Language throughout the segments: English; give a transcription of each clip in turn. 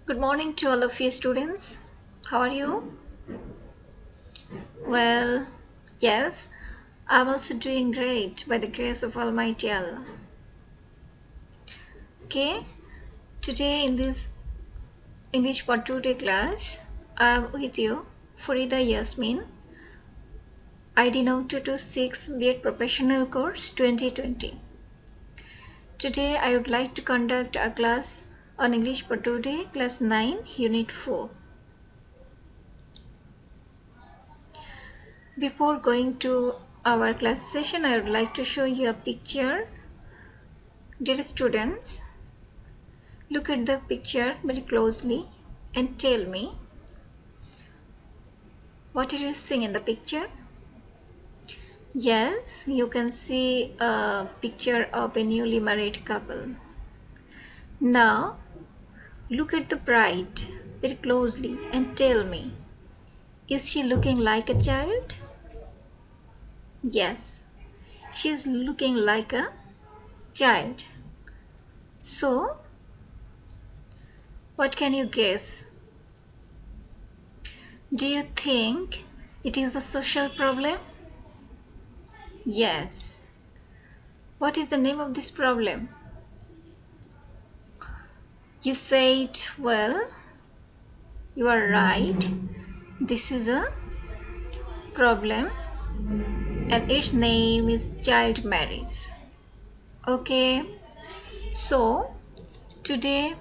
Good morning to all of you students. How are you? Well, yes, I'm also doing great by the grace of Almighty Allah. Okay, today in this English for Today class, I'm with you, Farida Yasmin, ID now 226 B.Ed Professional Course 2020. Today I would like to conduct a class on English for Today, Class 9, Unit 4. Before going to our class session, I would like to show you a picture. Dear students, look at the picture very closely and tell me what are you seeing in the picture? Yes, you can see a picture of a newly married couple. Now, look at the bride very closely and tell me, is she looking like a child? Yes, she is looking like a child. So, what can you guess? Do you think it is a social problem? Yes. What is the name of this problem? You said, well, you are right. This is a problem and its name is child marriage. Okay, so today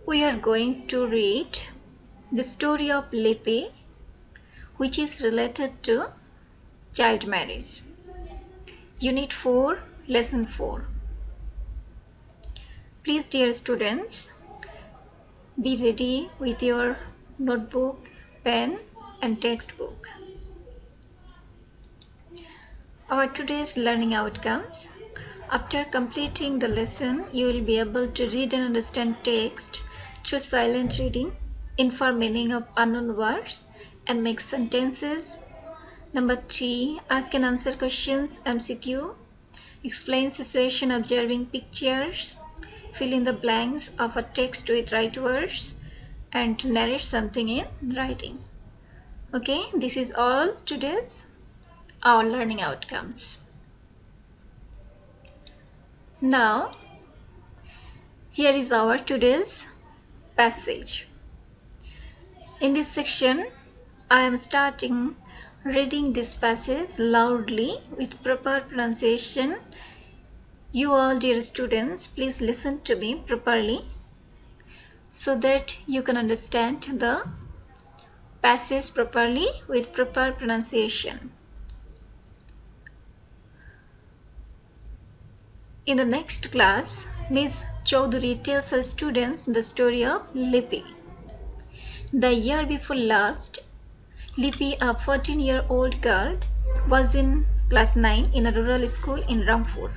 we are going to read the story of Lippy, which is related to child marriage. Unit 4, Lesson 4. Please, dear students, be ready with your notebook, pen and textbook. Our today's learning outcomes. After completing the lesson, you will be able to read and understand text through silent reading, infer meaning of unknown words, and make sentences. Number 3, ask and answer questions, MCQ. Explain situation observing pictures. Fill in the blanks of a text with right words and narrate something in writing. Okay, this is all today's our learning outcomes. Now, here is our today's passage. In this section, I am starting reading this passage loudly with proper pronunciation. You all, dear students, please listen to me properly so that you can understand the passage properly with proper pronunciation. In the next class, Ms. Chaudhary tells her students the story of Lippy. The year before last, Lippy, a 14-year-old girl, was in class 9 in a rural school in Rampur.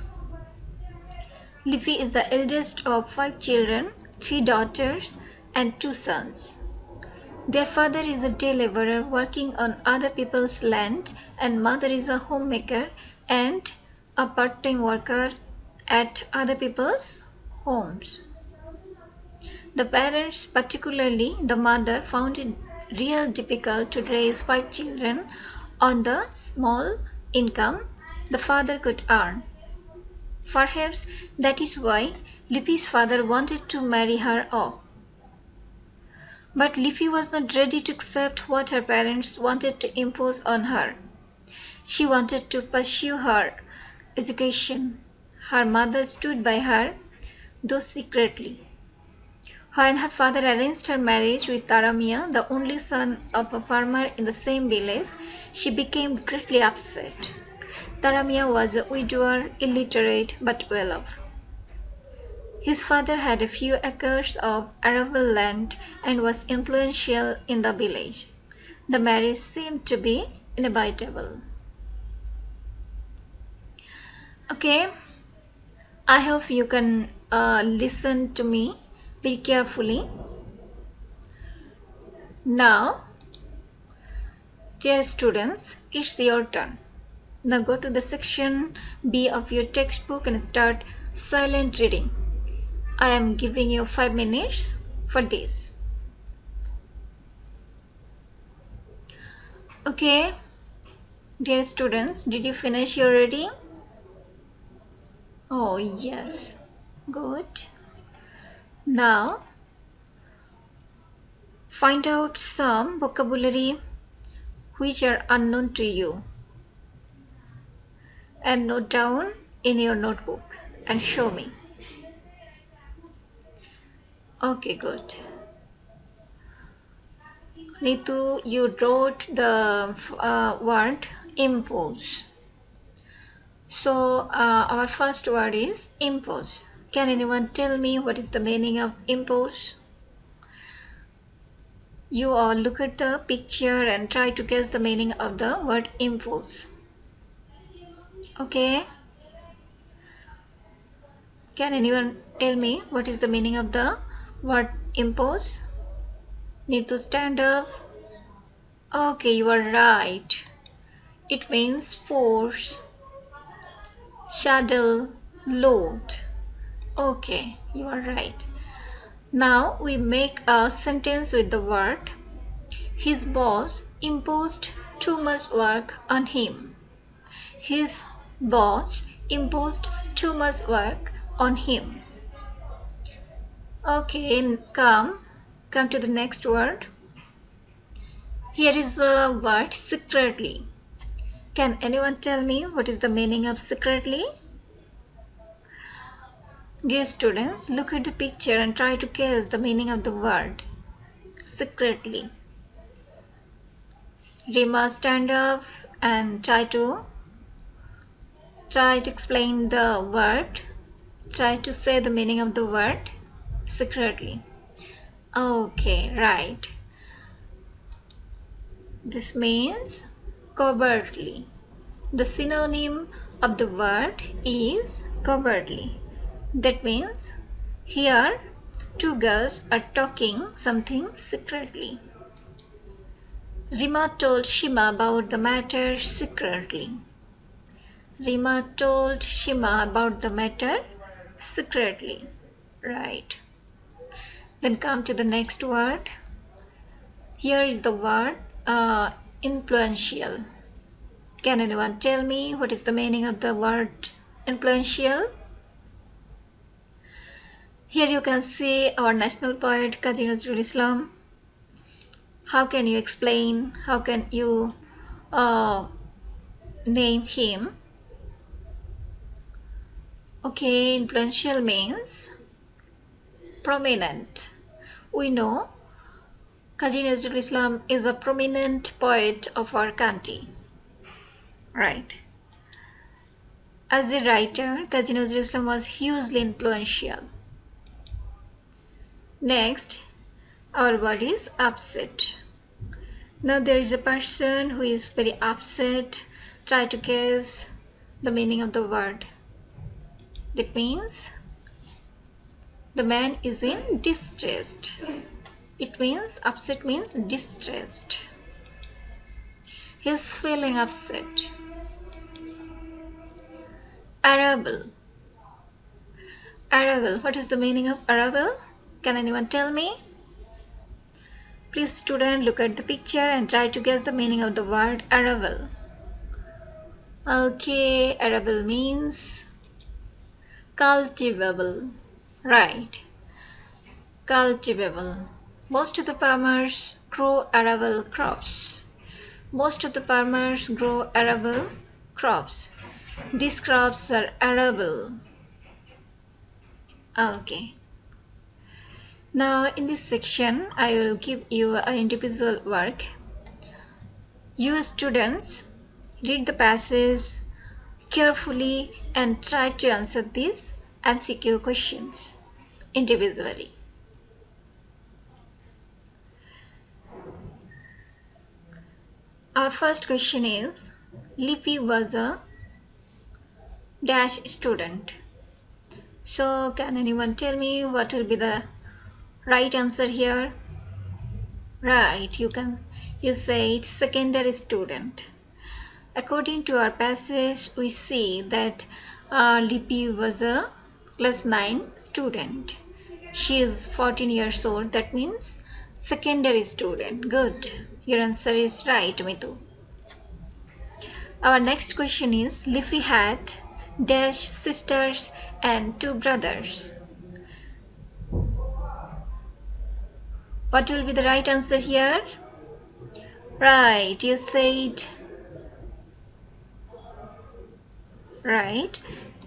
Lippy is the eldest of 5 children, 3 daughters and 2 sons. Their father is a day laborer working on other people's land, and mother is a homemaker and a part-time worker at other people's homes. The parents, particularly the mother, found it real difficult to raise 5 children on the small income the father could earn. Perhaps that is why Lippy's father wanted to marry her off. But Lippy was not ready to accept what her parents wanted to impose on her. She wanted to pursue her education. Her mother stood by her, though secretly. When her father arranged her marriage with Taramia, the only son of a farmer in the same village, she became greatly upset. Taramia was a widower, illiterate, but well off. His father had a few acres of arable land and was influential in the village. The marriage seemed to be inevitable. Okay, I hope you can listen to me very carefully. Now, dear students, it's your turn. Now go to the section B of your textbook and start silent reading. I am giving you 5 minutes for this. Okay, dear students, did you finish your reading? Oh, yes. Good. Now, find out some vocabulary which are unknown to you and note down in your notebook and show me. Okay, good. Neetu, you wrote the word impose. So, our first word is impose. Can anyone tell me what is the meaning of impose? You all look at the picture and try to guess the meaning of the word impose. Okay? Can anyone tell me what is the meaning of the word impose? Need to stand up. Okay, you are right. It means force, saddle, load. Okay, you are right. Now we make a sentence with the word his boss imposed too much work on him. His boss imposed too much work on him. Okay, come to the next word. Here is the word secretly. Can anyone tell me what is the meaning of secretly? Dear students, look at the picture and try to guess the meaning of the word secretly. Rima, stand up and try to explain the word. Try to say the meaning of the word secretly. Okay, right. This means covertly. The synonym of the word is covertly. That means here two girls are talking something secretly. Rima told Shima about the matter secretly. Rima told Shima about the matter secretly. Right. Then come to the next word. Here is the word influential. Can anyone tell me what is the meaning of the word influential? Here you can see our national poet Kazi Nazrul Islam. How can you explain? How can you name him? Okay, influential means prominent. We know Kazi Nazrul Islam is a prominent poet of our country. Right. As a writer, Kazi Nazrul Islam was hugely influential. Next, our word is upset. Now there is a person who is very upset. Try to guess the meaning of the word. That means the man is in distress. It means upset means distressed. He is feeling upset. Arable. Arable. What is the meaning of arable? Can anyone tell me? Please student, look at the picture and try to guess the meaning of the word arable. Okay, arable means cultivable. Right. Cultivable. Most of the farmers grow arable crops. Most of the farmers grow arable crops. These crops are arable. Okay. Now in this section, I will give you an individual work. You students read the passage carefully and try to answer these MCQ questions individually. Our first question is, Lipi was a dash student. So can anyone tell me what will be the right answer here? Right, you said secondary student. According to our passage, we see that Lipi was a class 9 student. She is 14 years old. That means secondary student. Good. Your answer is right, Mitu. Our next question is Liffy had dash sisters and 2 brothers. What will be the right answer here? Right, you said right.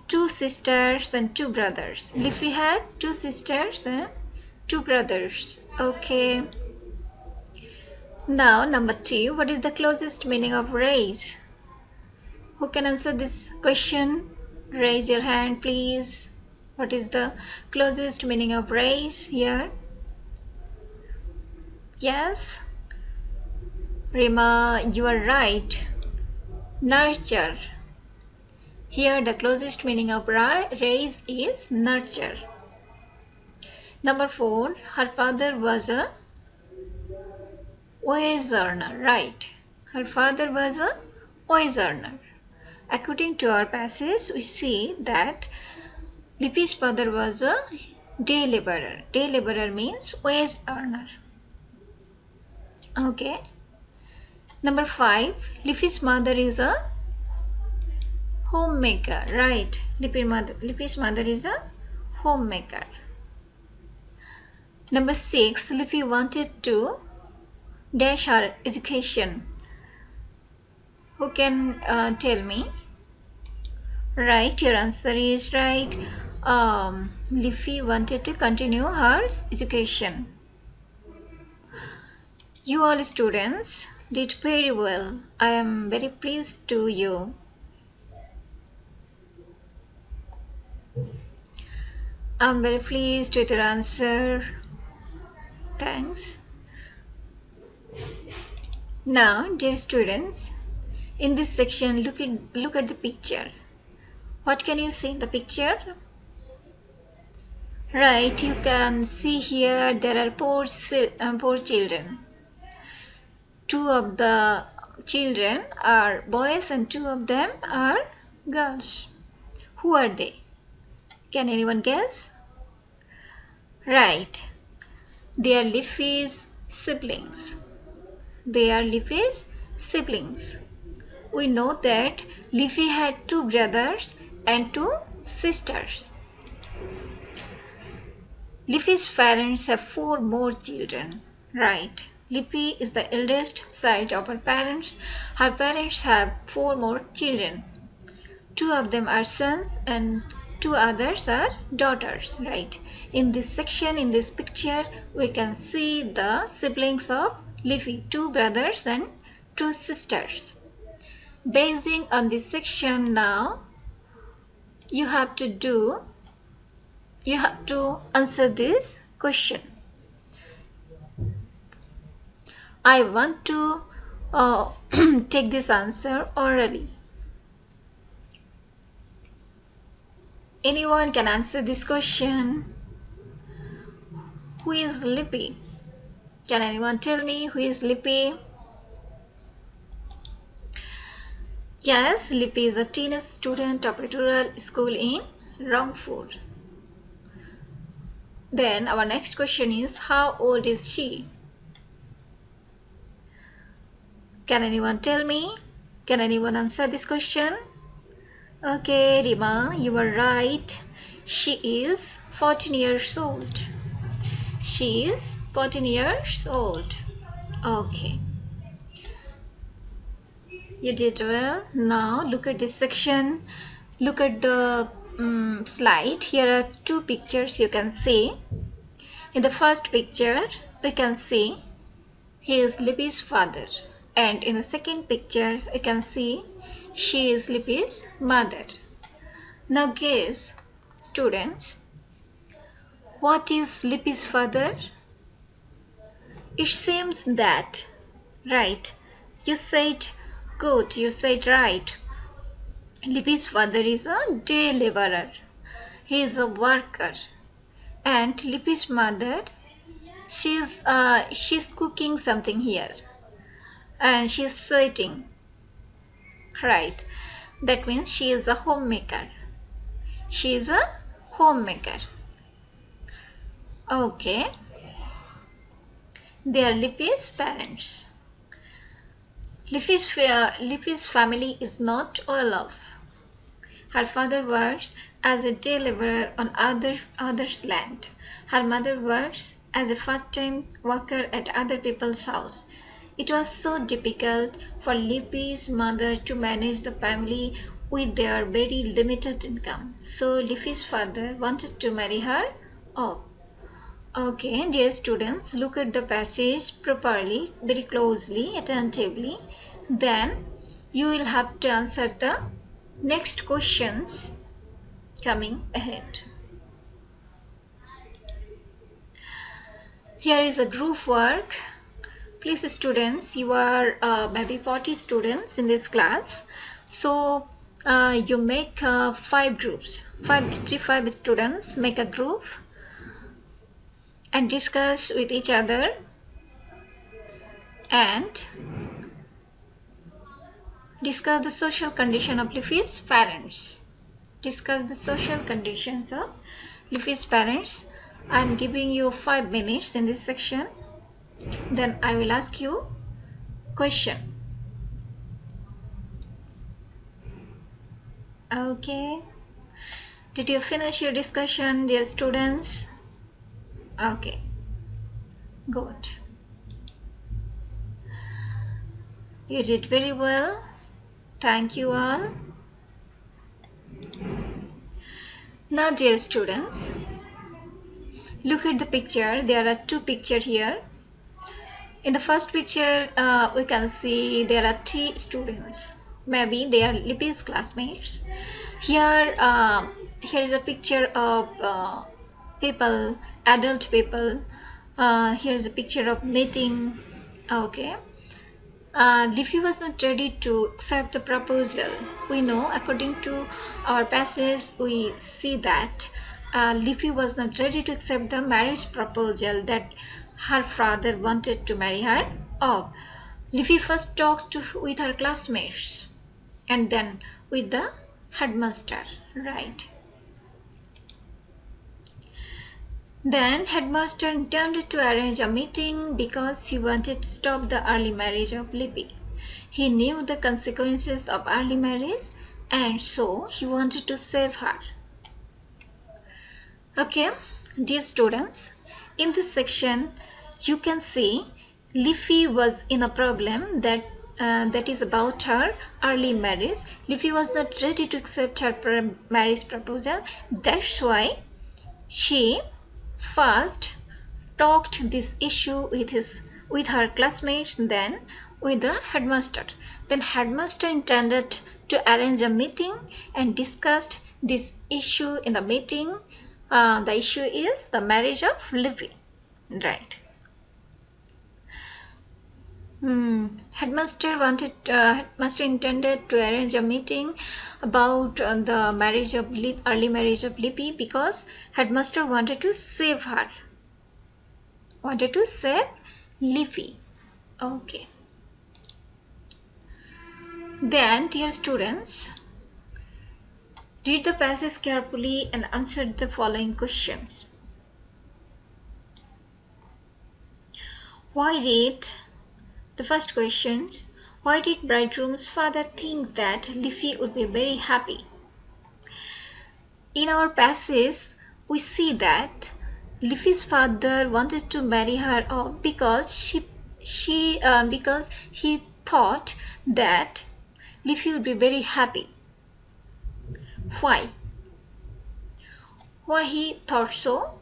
2 sisters and 2 brothers. Liffy had 2 sisters and 2 brothers. Okay. Now, number 2. What is the closest meaning of raise? Who can answer this question? Raise your hand, please. What is the closest meaning of raise here? Yes? Rima, you are right. Nurture. Here the closest meaning of raise is nurture. Number 4. Her father was a wage earner. Right. Her father was a wage earner. According to our passage, we see that Lippy's father was a day laborer. Day laborer means wage earner. Okay. Number 5. Lippy's mother is a homemaker. Right. Lippy's mother is a homemaker. Number 6. Lippy wanted to dash her education. Who can tell me? Right, your answer is right. Liffy wanted to continue her education. You all students did very well. I am very pleased to you. I'm very pleased with your answer. Thanks. Now, dear students, in this section, look at the picture. What can you see in the picture? Right, you can see here there are four children. 2 of the children are boys and 2 of them are girls. Who are they? Can anyone guess? Right, they are Liffy's siblings. They are Liffy's siblings. We know that Liffy had 2 brothers and 2 sisters. Liffy's parents have 4 more children. Right. Liffy is the eldest child of her parents. Her parents have 4 more children. 2 of them are sons and 2 others are daughters. Right. In this section, in this picture, we can see the siblings of Liffy, 2 brothers and 2 sisters. Basing on this section now, you have to answer this question. I want to take this answer orally. Anyone can answer this question? Who is Lippy? Can anyone tell me who is Lippy? Yes, Lippy is a teenage student of a rural school in Rangpur. Then our next question is, how old is she? Can anyone tell me? Can anyone answer this question? Okay, Rima, you are right. She is 14 years old. She is 14 years old. Okay. You did well. Now look at this section. Look at the slide. Here are 2 pictures you can see. In the first picture, we can see he is Lippy's father. And in the second picture, we can see she is Lippy's mother. Now guess, students, what is Lippy's father? It seems that, right, you said good, you said right. Lippy's father is a day laborer. He is a worker. And Lippy's mother, she's cooking something here. And she is sweating. Right. That means she is a homemaker. She is a homemaker. Okay. They are Lippy's parents. Liffy's family is not well off. Her father works as a day laborer on others' land. Her mother works as a part-time worker at other people's house. It was so difficult for Lippy's mother to manage the family with their very limited income. So Lippy's father wanted to marry her off. Okay, dear students, look at the passage properly, very closely, attentively. Then you will have to answer the next questions coming ahead. Here is a group work. Please students, you are maybe 40 students in this class. So you make 5 groups. 5 students make a group and discuss with each other and discuss the social condition of Liffy's parents. Discuss the social conditions of Liffy's parents. I am giving you 5 minutes in this section. Then I will ask you question. Okay. Did you finish your discussion, dear students? Okay. Good. You did very well. Thank you all. Now, dear students, look at the picture. There are 2 pictures here. In the first picture, we can see there are 3 students. Maybe they are Lippy's classmates. Here is a picture of people, adult people. Here is a picture of meeting. Okay. Liffy was not ready to accept the proposal. We know, according to our passage, we see that Liffy was not ready to accept the marriage proposal that her father wanted to marry her off. Liffy first talked with her classmates and then with the headmaster, right? Then headmaster intended to arrange a meeting because he wanted to stop the early marriage of Lippy. He knew the consequences of early marriage and so he wanted to save her. Okay, dear students, in this section you can see Liffy was in a problem that is about her early marriage. Liffy was not ready to accept her marriage proposal. That's why she first talked this issue with her classmates, then with the headmaster. Then headmaster intended to arrange a meeting and discussed this issue in the meeting. The issue is the marriage of Liffy, right? Headmaster intended to arrange a meeting about the marriage of early marriage of Lippy because headmaster wanted to save her. Wanted to save Lippy. Okay. Then, dear students, read the passage carefully and answer the following questions. The first questions. Why did bridegroom's father think that Liffy would be very happy? In our passage, we see that Liffy's father wanted to marry her off because because he thought that Liffy would be very happy. Why? Why he thought so?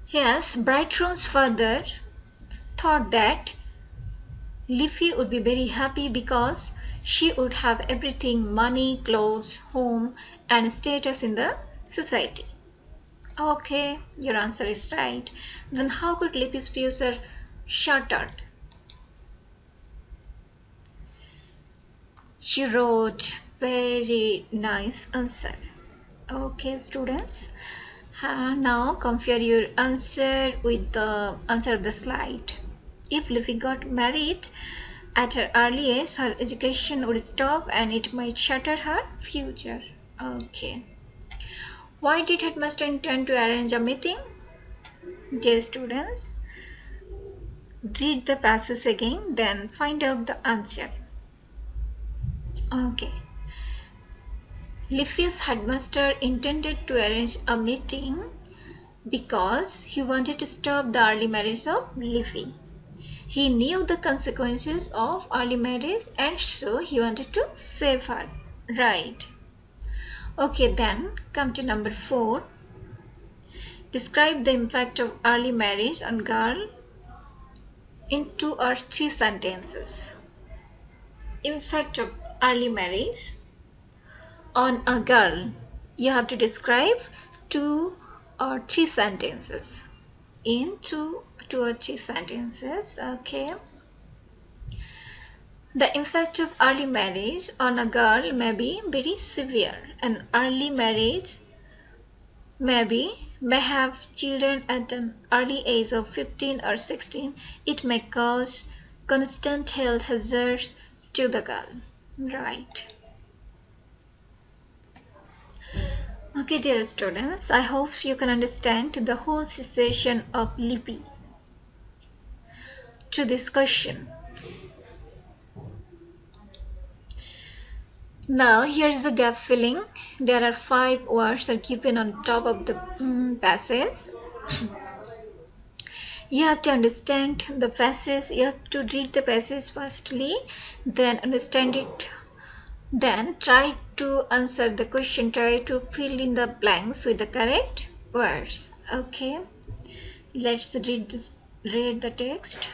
Yes, bridegroom's father thought that Liffy would be very happy because she would have everything: money, clothes, home, and status in the society. Okay, your answer is right. Then how could Lippy's future shattered? She wrote very nice answer. Okay, students. Now compare your answer with the answer of the slide. If Liffy got married at her early age, her education would stop and it might shatter her future. Okay. Why did headmaster intend to arrange a meeting? Dear students, read the passage again, then find out the answer. Okay. Liffey's headmaster intended to arrange a meeting because he wanted to stop the early marriage of Liffey. He knew the consequences of early marriage and so he wanted to save her. Right. Okay, then come to number 4. Describe the impact of early marriage on girl in 2 or 3 sentences. Impact of early marriage on a girl. You have to describe 2 or 3 sentences. In 2 or 3 sentences. Okay. The effect of early marriage on a girl may be very severe. An early marriage may have children at an early age of 15 or 16. It may cause constant health hazards to the girl. Right. Okay, dear students, I hope you can understand the whole situation of Lippy. To this question. Now here's the gap filling. There are 5 words are given on top of the passage. You have to understand the passage. You have to read the passage firstly, then understand it. Then try to answer the question. Try to fill in the blanks with the correct words. Okay. Let's read the text.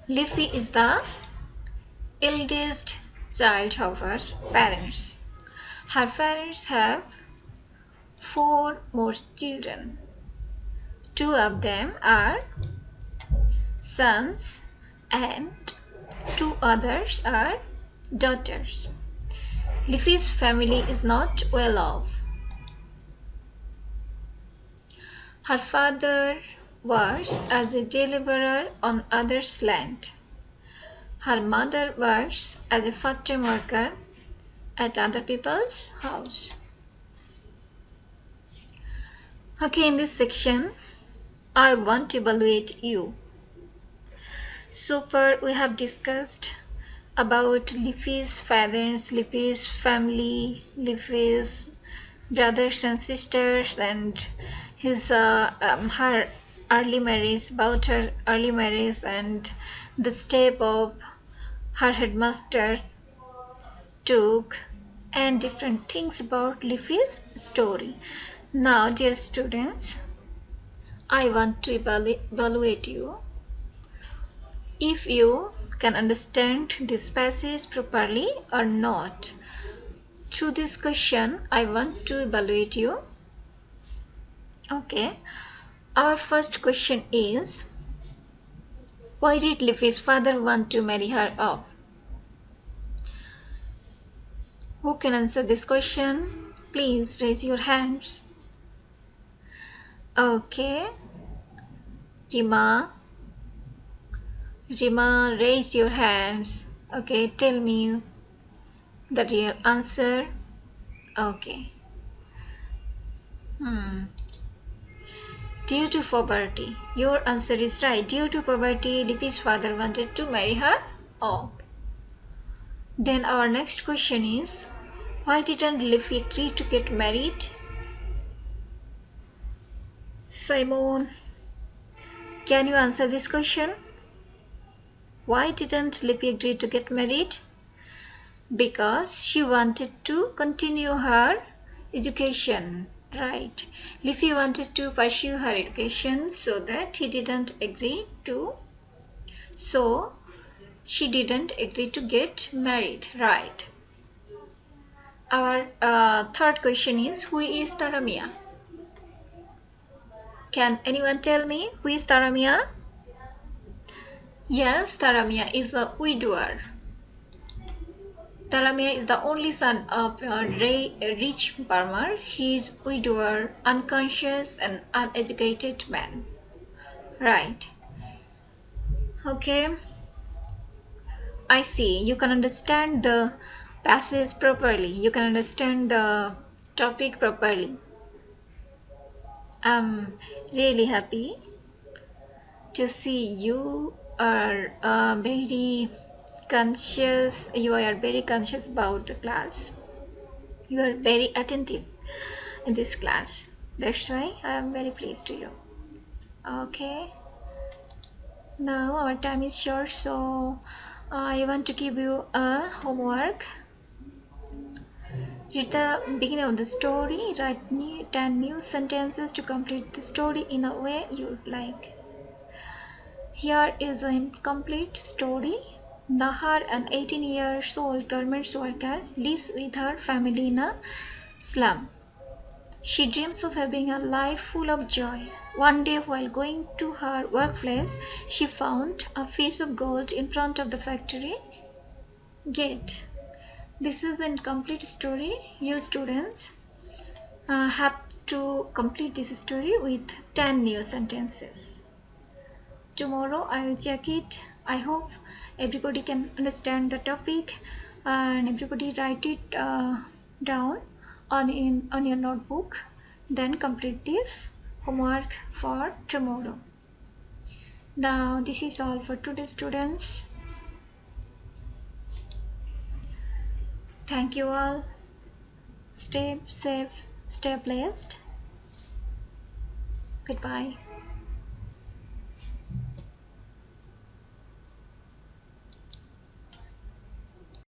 Liffey is the eldest child of her parents. Her parents have 4 more children. 2 of them are sons and 2 others are daughters. Liffey's family is not well off. Her father works as a laborer on others' land. Her mother works as a part-time worker at other people's house. Okay, in this section, I want to evaluate you. So far, we have discussed about Liffey's parents, Liffey's family, Liffey's brothers and sisters, and his her early marriage, about her early marriage, and the step of her headmaster took, and different things about Liffey's story. Now, dear students, I want to evaluate you. If you can understand this passage properly or not. Through this question, I want to evaluate you. Okay. Our first question is, why did Liffey's father want to marry her off? Who can answer this question? Please raise your hands. Okay. Rima, raise your hands. Okay, tell me the real answer. Okay. Due to poverty. Your answer is right. Due to poverty, Lippy's father wanted to marry her off. Then our next question is, why didn't Lippy agree to get married? Simon, can you answer this question? Why didn't Lippy agree to get married? Because she wanted to continue her education. Right. Liffey wanted to pursue her education, so that he didn't agree to. So she didn't agree to get married. Right. Our third question is, who is Taramia? Can anyone tell me who is Taramia? Yes, Taramia is a widower. Taramia is the only son of a rich farmer. He is a widower, unconscious and uneducated man. Right. Okay. I see. You can understand the passage properly. You can understand the topic properly. I'm really happy to see you are very conscious about the class. You are very attentive in this class. That's why I am very pleased to you. Okay, now our time is short, so I want to give you a homework. Read the beginning of the story, write 10 new sentences to complete the story in a way you like. Here is a incomplete story. Nahar, an 18 years old garment worker, lives with her family in a slum. She dreams of having a life full of joy. One day, while going to her workplace, she found a piece of gold in front of the factory gate. This is an incomplete story. You students have to complete this story with 10 new sentences. Tomorrow I will check it. I hope everybody can understand the topic and everybody write it down on your notebook. Then complete this homework for tomorrow. Now this is all for today, students. Thank you all. Stay safe, stay blessed. Goodbye.